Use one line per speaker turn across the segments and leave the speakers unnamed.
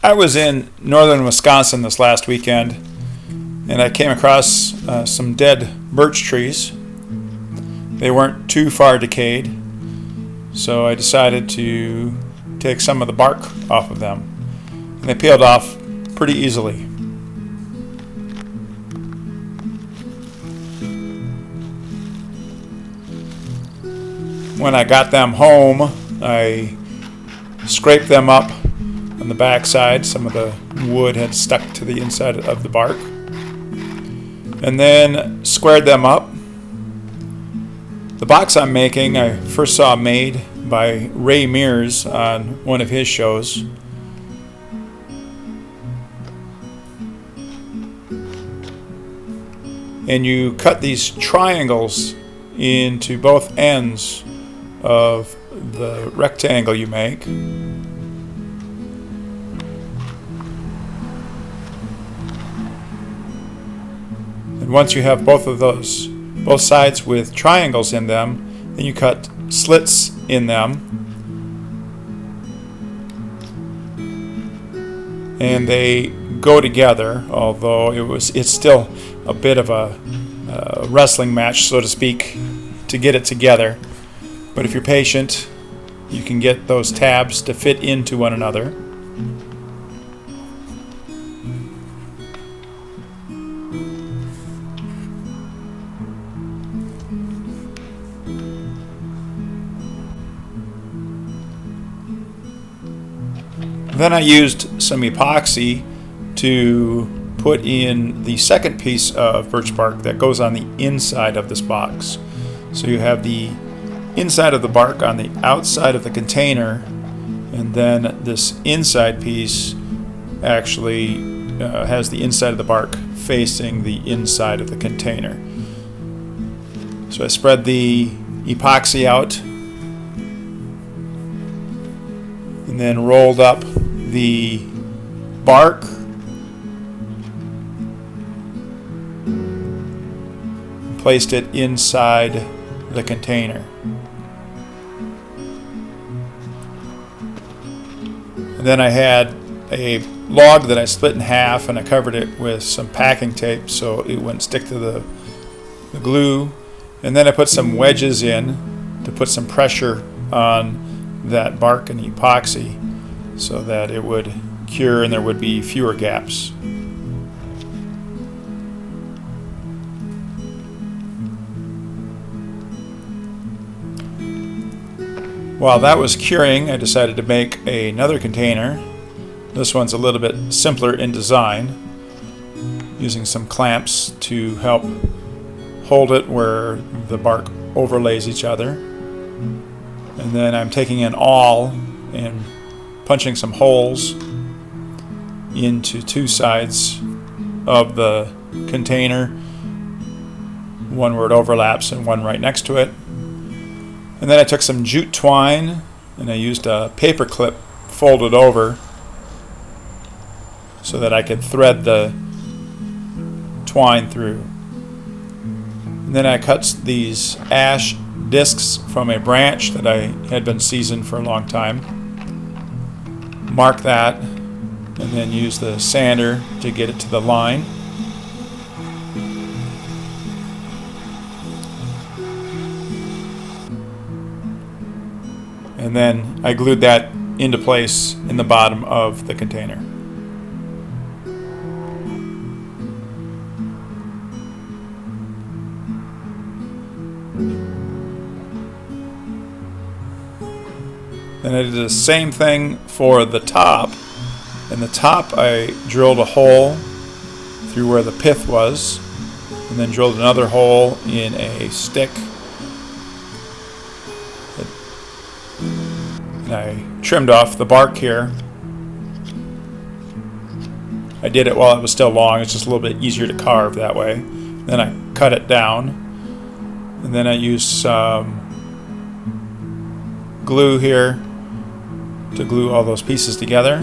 I was in northern Wisconsin this last weekend, and I came across some dead birch trees. They weren't too far decayed, so I decided to take some of the bark off of them. And they peeled off pretty easily. When I got them home, I scraped them up on the back side. Some of the wood had stuck to the inside of the bark. And then squared them up. The box I'm making, I first saw made by Ray Mears on one of his shows. And you cut these triangles into both ends of the rectangle you make. And once you have both sides with triangles in them, then you cut slits in them, and they go together, although it's still a bit of a wrestling match, so to speak, to get it together. But if you're patient, you can get those tabs to fit into one another. Then I used some epoxy to put in the second piece of birch bark that goes on the inside of this box. So you have the inside of the bark on the outside of the container, and then this inside piece actually has the inside of the bark facing the inside of the container. So I spread the epoxy out and then rolled up the bark, placed it inside the container. And then I had a log that I split in half, and I covered it with some packing tape so it wouldn't stick to the glue. And then I put some wedges in to put some pressure on that bark and epoxy so that it would cure and there would be fewer gaps. While that was curing, I decided to make another container. This one's a little bit simpler in design, using some clamps to help hold it where the bark overlays each other. And then I'm taking an awl and punching some holes into two sides of the container, one where it overlaps and one right next to it. And then I took some jute twine and I used a paper clip folded over so that I could thread the twine through. And then I cut these ash discs from a branch that I had been seasoned for a long time. Mark that and then use the sander to get it to the line. And then I glued that into place in the bottom of the container. Then I did the same thing for the top. In the top I drilled a hole through where the pith was, and then drilled another hole in a stick. And I trimmed off the bark here. I did it while it was still long. It's just a little bit easier to carve that way. Then I cut it down, and then I used some glue here to glue all those pieces together.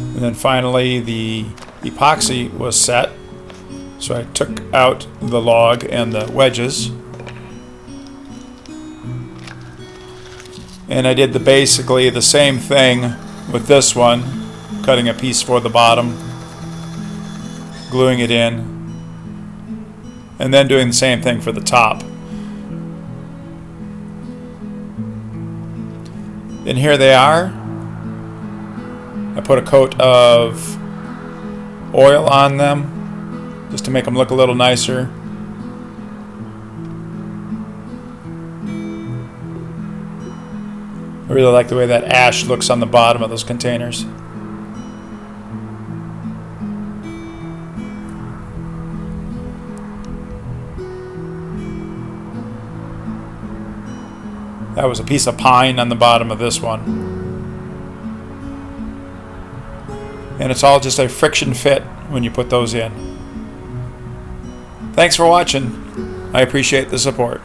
And then finally the epoxy was set. So I took out the log and the wedges. And I did basically the same thing with this one, cutting a piece for the bottom, gluing it in, and then doing the same thing for the top. And here they are. I put a coat of oil on them just to make them look a little nicer. I really like the way that ash looks on the bottom of those containers. That was a piece of pine on the bottom of this one. And it's all just a friction fit when you put those in. Thanks for watching. I appreciate the support.